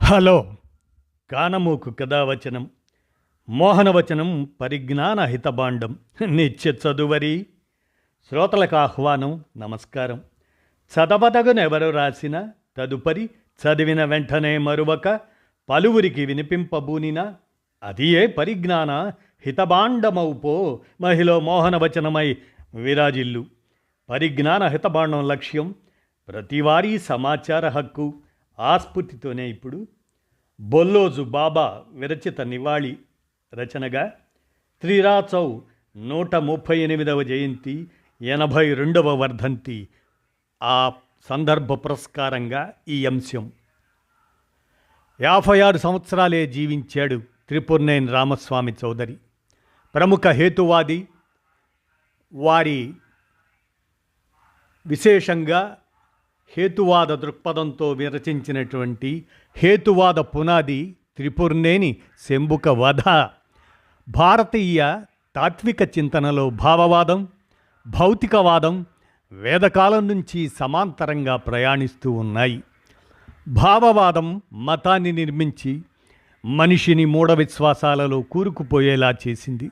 Hello. కానమూకు కథావచనం మోహనవచనం పరిజ్ఞాన హితబాండం నిత్య చదువరి శ్రోతలకు ఆహ్వానం. నమస్కారం. చదవదగునెవరు రాసిన తదుపరి చదివిన వెంటనే మరువక పలువురికి వినిపింపబూనిన అదియే పరిజ్ఞాన హితబాండమౌపో మహిళ మోహనవచనమై విరాజిల్లు. పరిజ్ఞాన హితబాండం లక్ష్యం ప్రతివారీ సమాచార హక్కు. ఆస్ఫూర్తితోనే ఇప్పుడు బొల్లోజు బాబా విరచిత నివాళి రచనగా త్రిరాచౌ 138వ జయంతి 82వ వర్ధంతి ఆ సందర్భ పురస్కారంగా ఈ అంశం. 56 సంవత్సరాలే జీవించాడు త్రిపుర్నేని రామస్వామి చౌదరి. ప్రముఖ హేతువాది. వారి విశేషంగా హేతువాద దృక్పథంతో విరచించినటువంటి హేతువాద పునాది త్రిపుర్నేని శంభుక వధ. భారతీయ తాత్విక చింతనలో భావవాదం, భౌతికవాదం వేదకాలం నుంచి సమాంతరంగా ప్రయాణిస్తూ ఉన్నాయి. భావవాదం మతాన్ని నిర్మించి మనిషిని మూఢ విశ్వాసాలలో కూరుకుపోయేలా చేసింది.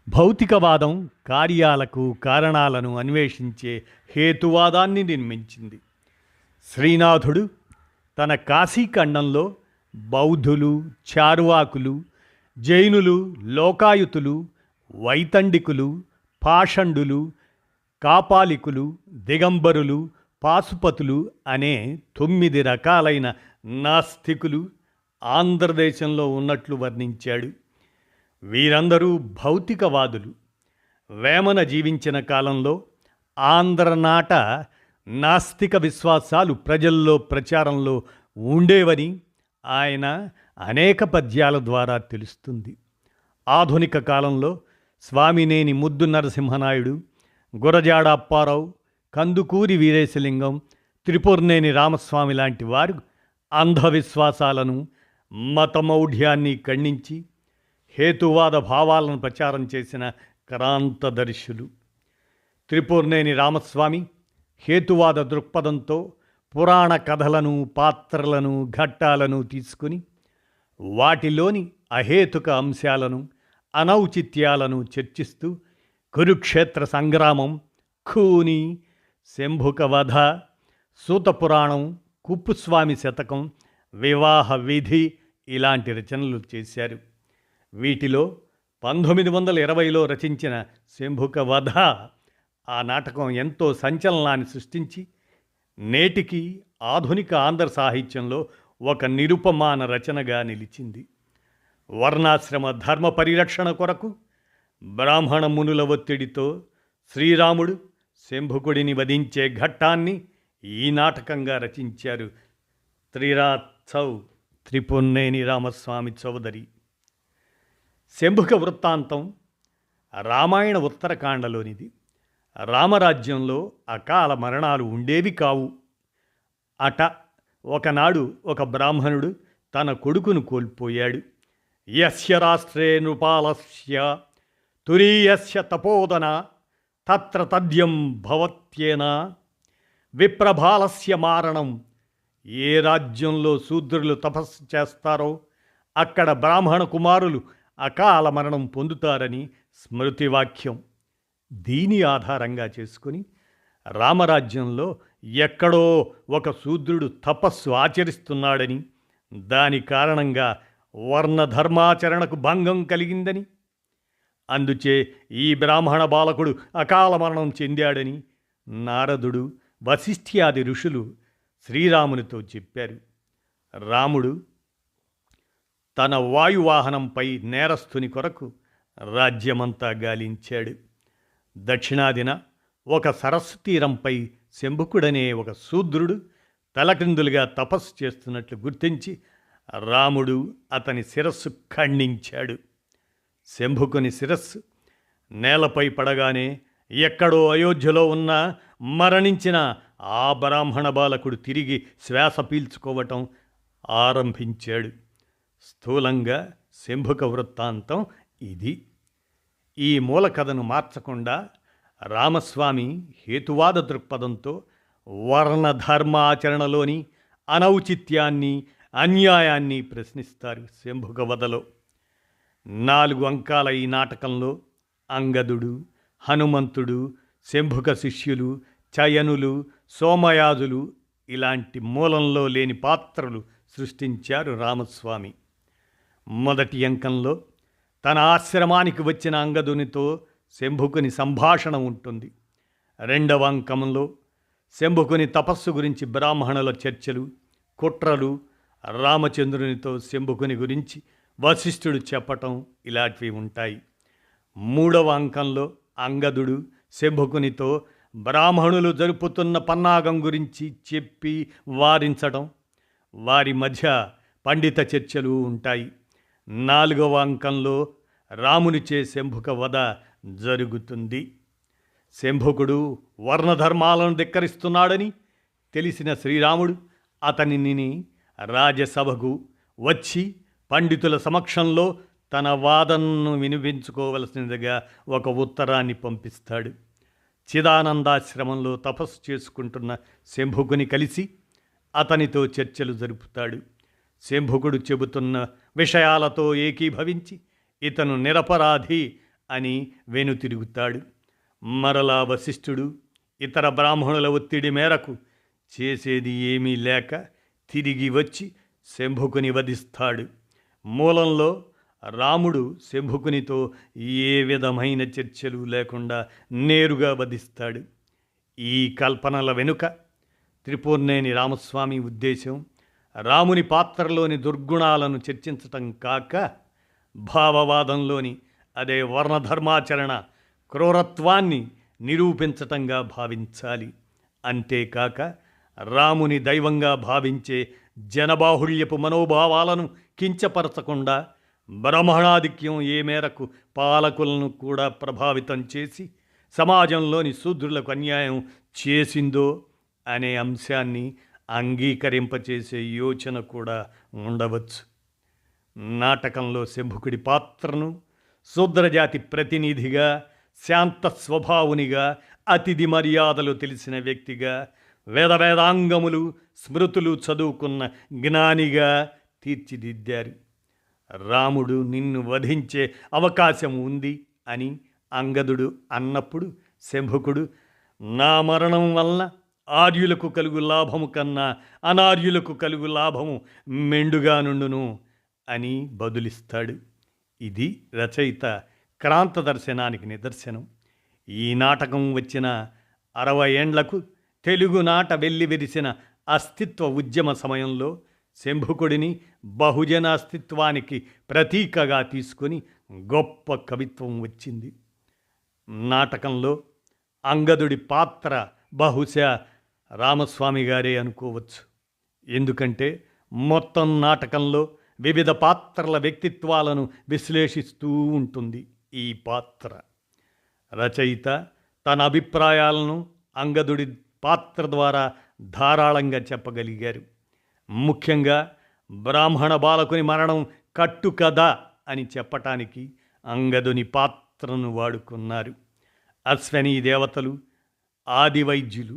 భౌతికవాదం కార్యాలకు కారణాలను అన్వేషించే హేతువాదాన్ని నిర్మించింది. శ్రీనాథుడు తన కాశీఖండంలో బౌద్ధులు, చార్వాకులు, జైనులు, లోకాయుతులు, వైతండికులు, పాషండులు, కాపాలికులు, దిగంబరులు, పాశుపతులు అనే 9 రకాలైన నాస్తికులు ఆంధ్రదేశంలో ఉన్నట్లు వర్ణించాడు. వీరందరూ భౌతికవాదులు. వేమన జీవించిన కాలంలో ఆంధ్రనాట నాస్తిక విశ్వాసాలు ప్రజల్లో ప్రచారంలో ఉండేవని ఆయన అనేక పద్యాల ద్వారా తెలుస్తుంది. ఆధునిక కాలంలో స్వామినేని ముద్దు నరసింహనాయుడు, గురజాడ అప్పారావు, కందుకూరి వీరేశలింగం, త్రిపుర్నేని రామస్వామి లాంటి వారు అంధవిశ్వాసాలను, మతమౌఢ్యాన్ని ఖండించి హేతువాద భావాలను ప్రచారం చేసిన క్రాంతదర్శులు. త్రిపుర్నేని రామస్వామి హేతువాద దృక్పథంతో పురాణ కథలను, పాత్రలను, ఘట్టాలను తీసుకుని వాటిలోని అహేతుక అంశాలను, అనౌచిత్యాలను చర్చిస్తూ కురుక్షేత్ర సంగ్రామం, ఖూని, శంభుక వధ, సూతపురాణం, కుప్పుస్వామి శతకం, వివాహ విధి ఇలాంటి రచనలు చేశారు. వీటిలో 1920లో రచించిన శంభుక వధ ఆ నాటకం ఎంతో సంచలనాన్ని సృష్టించి నేటికి ఆధునిక ఆంధ్ర సాహిత్యంలో ఒక నిరుపమాన రచనగా నిలిచింది. వర్ణాశ్రమ ధర్మ పరిరక్షణ కొరకు బ్రాహ్మణ మునుల ఒత్తిడితో శ్రీరాముడు శంభుకుడిని వధించే ఘట్టాన్ని ఈ నాటకంగా రచించారు త్రిరాచౌ త్రిపుర్నేని రామస్వామి చౌదరి. శంభుక వృత్తాంతం రామాయణ ఉత్తరకాండలోనిది. రామరాజ్యంలో అకాల మరణాలు ఉండేవి కావు. ఒకనాడు ఒక బ్రాహ్మణుడు తన కొడుకును కోల్పోయాడు. యస్య రాష్ట్రే నృపాలస్య తురీయస్య తపోదన తత్ర తద్యం భవత్యేన విప్రభాలస్య మారణం. ఏ రాజ్యంలో శూద్రులు తపస్సు చేస్తారో అక్కడ బ్రాహ్మణ కుమారులు అకాల మరణం పొందుతారని స్మృతివాక్యం. దీని ఆధారంగా చేసుకుని రామరాజ్యంలో ఎక్కడో ఒక శూద్రుడు తపస్సు ఆచరిస్తున్నాడని, దాని కారణంగా వర్ణధర్మాచరణకు భంగం కలిగిందని, అందుచే ఈ బ్రాహ్మణ బాలకుడు అకాల మరణం చెందాడని నారదుడు, వశిష్ఠ్యాది ఋషులు శ్రీరామునితో చెప్పారు. రాముడు తన వాయువాహనంపై నేరస్తుని కొరకు రాజ్యమంతా గాలించాడు. దక్షిణాదిన ఒక సరస్సు తీరంపై శంభుకుడనే ఒక శూద్రుడు తలక్రిందులుగా తపస్సు చేస్తున్నట్లు గుర్తించి రాముడు అతని శిరస్సు ఖండించాడు. శంభుకుని శిరస్సు నేలపై పడగానే ఎక్కడో అయోధ్యలో ఉన్న మరణించిన ఆ బ్రాహ్మణ బాలకుడు తిరిగి శ్వాస పీల్చుకోవటం ఆరంభించాడు. స్థూలంగా శంభుక వృత్తాంతం ఇది. ఈ మూల కథను మార్చకుండా రామస్వామి హేతువాద దృక్పథంతో వర్ణధర్మాచరణలోని అనౌచిత్యాన్ని, అన్యాయాన్ని ప్రశ్నిస్తారు శంభుక వధలో. 4 అంకాల ఈ నాటకంలో అంగదుడు, హనుమంతుడు, శంభుక శిష్యులు, చయనులు, సోమయాజులు ఇలాంటి మూలంలో లేని పాత్రలు సృష్టించారు రామస్వామి. మొదటి అంకంలో తన ఆశ్రమానికి వచ్చిన అంగదునితో శంభుకుని సంభాషణ ఉంటుంది. రెండవ అంకంలో శంభుకుని తపస్సు గురించి బ్రాహ్మణుల చర్చలు, కుట్రలు, రామచంద్రునితో శంభుకుని గురించి వశిష్ఠుడు చెప్పటం ఇలాంటివి ఉంటాయి. మూడవ అంకంలో అంగదుడు శంభుకునితో బ్రాహ్మణులు జరుపుతున్న పన్నాగం గురించి చెప్పి వారించడం, వారి మధ్య పండిత చర్చలు ఉంటాయి. 4వ అంకంలో రామునిచే శంభుక వధ జరుగుతుంది. శంభుకుడు వర్ణధర్మాలను ధిక్కరిస్తున్నాడని తెలిసిన శ్రీరాముడు అతనిని రాజసభకు వచ్చి పండితుల సమక్షంలో తన వాదనను వినిపించుకోవలసినదిగా ఒక ఉత్తరాన్ని పంపిస్తాడు. చిదానందాశ్రమంలో తపస్సు చేసుకుంటున్న శంభుకుని కలిసి అతనితో చర్చలు జరుపుతాడు. శంభుకుడు చెబుతున్న విషయాలతో ఏకీభవించి ఇతను నిరపరాధి అని వెనుతిరుగుతాడు. మరలా వశిష్ఠుడు ఇతర బ్రాహ్మణుల ఒత్తిడి మేరకు చేసేది ఏమీ లేక తిరిగి వచ్చి శంభుకుని వధిస్తాడు. మూలంలో రాముడు శంభుకునితో ఏ విధమైన చర్చలు లేకుండా నేరుగా వధిస్తాడు. ఈ కల్పనల వెనుక త్రిపురనేని రామస్వామి ఉద్దేశం రాముని పాత్రలోని దుర్గుణాలను చర్చించటం కాక భావవాదంలోని అదే వర్ణధర్మాచరణ క్రూరత్వాన్ని నిరూపించటంగా భావించాలి. అంతేకాక రాముని దైవంగా భావించే జనబాహుళ్యపు మనోభావాలను కించపరచకుండా బ్రాహ్మణాధిక్యం ఏ మేరకు పాలకులను కూడా ప్రభావితం చేసి సమాజంలోని శూద్రులకు అన్యాయం చేసిందో అనే అంశాన్ని అంగీకరింపచేసే యోచన కూడా ఉండవచ్చు. నాటకంలో శంభుకుడి పాత్రను శూద్రజాతి ప్రతినిధిగా, శాంత స్వభావునిగా, అతిథి మర్యాదలు తెలిసిన వ్యక్తిగా, వేదాంగములు స్మృతులు చదువుకున్న జ్ఞానిగా తీర్చిదిద్దారు. రాముడు నిన్ను వధించే అవకాశం ఉంది అని అంగదుడు అన్నప్పుడు శంభుకుడు నా మరణం వలన ఆర్యులకు కలుగు లాభము కన్నా అనార్యులకు కలుగు లాభము మెండుగా నుండును అని బదులిస్తాడు. ఇది రచయిత క్రాంత దర్శనానికి నిదర్శనం. ఈ నాటకం వచ్చిన 60 ఏండ్లకు తెలుగునాట వెల్లివిరిసిన అస్తిత్వ ఉద్యమ సమయంలో శంభుకుడిని బహుజన అస్తిత్వానికి ప్రతీకగా తీసుకొని గొప్ప కవిత్వం వచ్చింది. నాటకంలో అంగదుడి పాత్ర బహుశా రామస్వామి గారే అనుకోవచ్చు. ఎందుకంటే మొత్తం నాటకంలో వివిధ పాత్రల వ్యక్తిత్వాలను విశ్లేషిస్తూ ఉంటుంది ఈ పాత్ర. రచయిత తన అభిప్రాయాలను అంగదుడి పాత్ర ద్వారా ధారాళంగా చెప్పగలిగారు. ముఖ్యంగా బ్రాహ్మణ బాలకుని మరణం కట్టుకథ అని చెప్పటానికి అంగదుని పాత్రను వాడుకున్నారు. అశ్వనీ దేవతలు, ఆది వైద్యులు,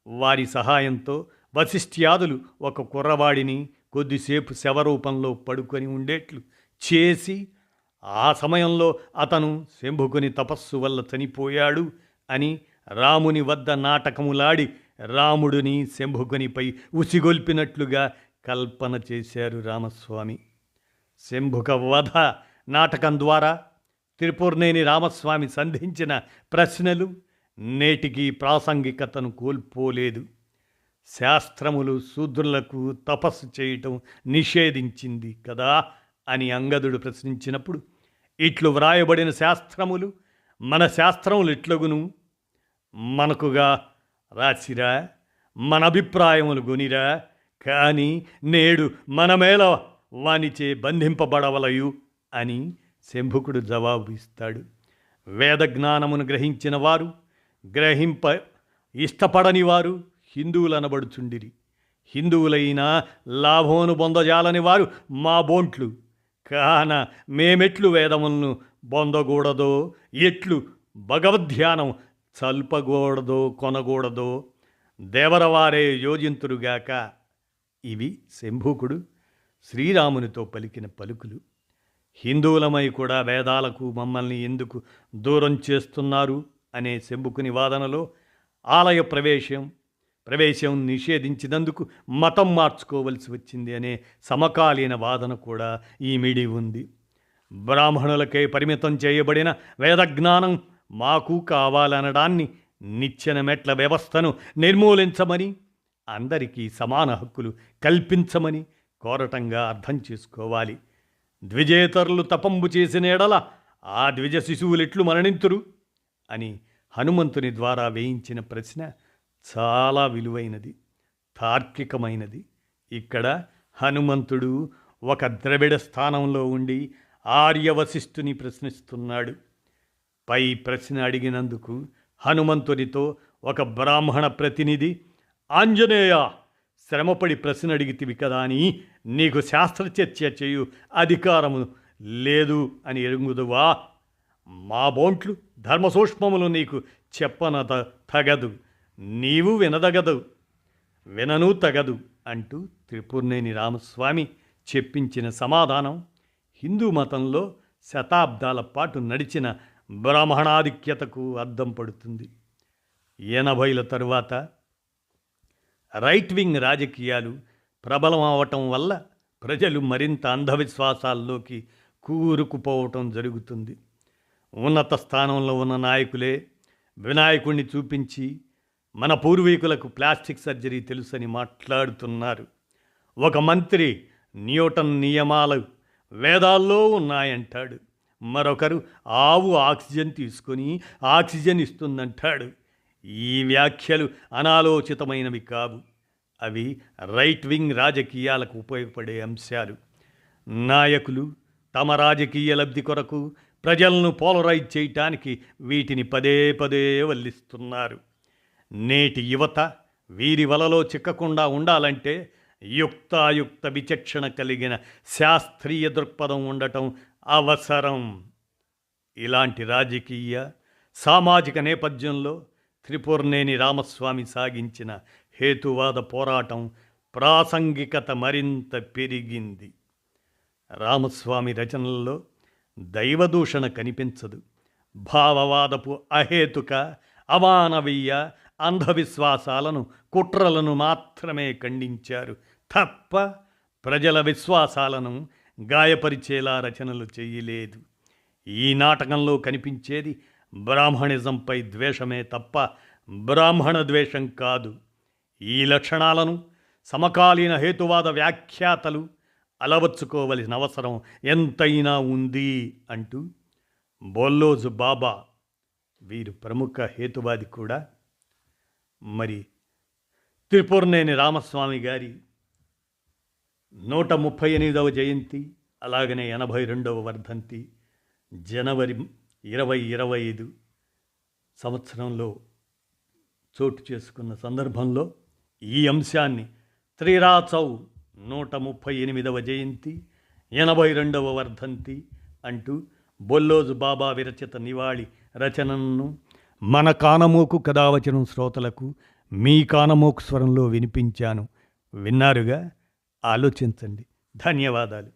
వారి సహాయంతో వశిష్ఠ్యాదులు ఒక కుర్రవాడిని కొద్దిసేపు శవరూపంలో పడుకొని ఉండేట్లు చేసి ఆ సమయంలో అతను శంభుకుని తపస్సు వల్ల చనిపోయాడు అని రాముని వద్ద నాటకములాడి రాముడిని శంభుకునిపై ఉసిగొల్పినట్లుగా కల్పన చేశారు రామస్వామి. శంభుక వధ నాటకం ద్వారా త్రిపురనేని రామస్వామి సంధించిన ప్రశ్నలు నేటికి ప్రాసంగికతను కోల్పోలేదు. శాస్త్రములు శూద్రులకు తపస్సు చేయటం నిషేధించింది కదా అని అంగదుడు ప్రశ్నించినప్పుడు ఇట్లు వ్రాయబడిన శాస్త్రములు మన శాస్త్రములు ఎట్లగును మనకుగా రాసిరా, మన అభిప్రాయములు గొనిరా, కానీ నేడు మనమేళ వానిచే బంధింపబడవలయు అని శంభుకుడు జవాబు ఇస్తాడు. వేదజ్ఞానమును గ్రహించిన వారు, గ్రహింప ఇష్టపడని వారు హిందువులనబడుచుండిరి. హిందువులైనా లాభమును పొందజాలని వారు మా బోంట్లు. కాన మేమెట్లు వేదములను పొందకూడదో, ఎట్లు భగవద్ధ్యానం చల్పకూడదో కొనకూడదో దేవరవారే యోజింతురుగాక. ఇవి శంభుకుడు శ్రీరామునితో పలికిన పలుకులు. హిందువులమై కూడా వేదాలకు మమ్మల్ని ఎందుకు దూరం చేస్తున్నారు అనే శంభుకుని వాదనలో ఆలయ ప్రవేశం నిషేధించినందుకు మతం మార్చుకోవలసి వచ్చింది అనే సమకాలీన వాదన కూడా ఈమిడి ఉంది. బ్రాహ్మణులకే పరిమితం చేయబడిన వేదజ్ఞానం మాకు కావాలనడాన్ని, నిచ్చెన మెట్ల వ్యవస్థను నిర్మూలించమని, అందరికీ సమాన హక్కులు కల్పించమని కోరటంగా అర్థం చేసుకోవాలి. ద్విజేతరులు తపంబు చేసిన ఎడల ఆ ద్విజ శిశువులెట్లు మరణింతురు అని హనుమంతుని ద్వారా వేయించిన ప్రశ్న చాలా విలువైనది, తార్కికమైనది. ఇక్కడ హనుమంతుడు ఒక ద్రవిడ స్థానంలో ఉండి ఆర్యవశిష్ఠుని ప్రశ్నిస్తున్నాడు. పై ప్రశ్న అడిగినందుకు హనుమంతునితో ఒక బ్రాహ్మణ ప్రతినిధి, ఆంజనేయ, శ్రమపడి ప్రశ్న అడిగితివి కదా అని నీకు శాస్త్రచర్చ చేయు అధికారము లేదు అని ఎరుగుదువా? మా బోంట్లు ధర్మసూక్ష్మములు నీకు చెప్పనత తగదు, నీవు వినను తగదు అంటూ త్రిపుర్నేని రామస్వామి చెప్పించిన సమాధానం హిందూ మతంలో శతాబ్దాల పాటు నడిచిన బ్రాహ్మణాధిక్యతకు అద్దం పడుతుంది. 80ల తరువాత రైట్ వింగ్ రాజకీయాలు ప్రబలం అవటం వల్ల ప్రజలు మరింత అంధవిశ్వాసాల్లోకి కూరుకుపోవటం జరుగుతుంది. ఉన్నత స్థానంలో ఉన్న నాయకులే వినాయకుడిని చూపించి మన పూర్వీకులకు ప్లాస్టిక్ సర్జరీ తెలుసని మాట్లాడుతున్నారు. ఒక మంత్రి న్యూటన్ నియమాలు వేదాల్లో ఉన్నాయంటాడు. మరొకరు ఆవు ఆక్సిజన్ తీసుకొని ఆక్సిజన్ ఇస్తుందంటాడు. ఈ వ్యాఖ్యలు అనాలోచితమైనవి కావు. అవి రైట్ వింగ్ రాజకీయాలకు ఉపయోగపడే అంశాలు. నాయకులు తమ రాజకీయ లబ్ధి కొరకు ప్రజలను పోలరైజ్ చేయటానికి వీటిని పదే పదే వల్లిస్తున్నారు. నేటి యువత వీరి వలలో చిక్కకుండా ఉండాలంటే యుక్తాయుక్త విచక్షణ కలిగిన శాస్త్రీయ దృక్పథం ఉండటం అవసరం. ఇలాంటి రాజకీయ సామాజిక నేపథ్యంలో త్రిపుర్నేని రామస్వామి సాగించిన హేతువాద పోరాటం ప్రాసంగికత మరింత పెరిగింది. రామస్వామి రచనల్లో దైవదూషణ కనిపించదు. భావవాదపు అహేతుక, అమానవీయ అంధవిశ్వాసాలను, కుట్రలను మాత్రమే ఖండించారు తప్ప ప్రజల విశ్వాసాలను గాయపరిచేలా రచనలు చేయలేదు. ఈ నాటకంలో కనిపించేది బ్రాహ్మణిజంపై ద్వేషమే తప్ప బ్రాహ్మణ ద్వేషం కాదు. ఈ లక్షణాలను సమకాలీన హేతువాద వ్యాఖ్యాతలు అలవర్చుకోవలసిన అవసరం ఎంతైనా ఉంది అంటూ బొల్లోజు బాబా, వీరు ప్రముఖ హేతువాది కూడా, మరి త్రిపుర్నేని రామస్వామి గారి 138వ జయంతి, అలాగనే 82వ వర్ధంతి జనవరి 2025 సంవత్సరంలో చోటు చేసుకున్న సందర్భంలో ఈ అంశాన్ని త్రిరాచౌ 138వ జయంతి, 82వ వర్ధంతి అంటూ బొల్లోజు బాబా విరచిత నివాళి రచనను మన కానమోకు కథావచనం శ్రోతలకు మీ కానమోకు స్వరంలో వినిపించాను. విన్నారుగా? ఆలోచించండి. ధన్యవాదాలు.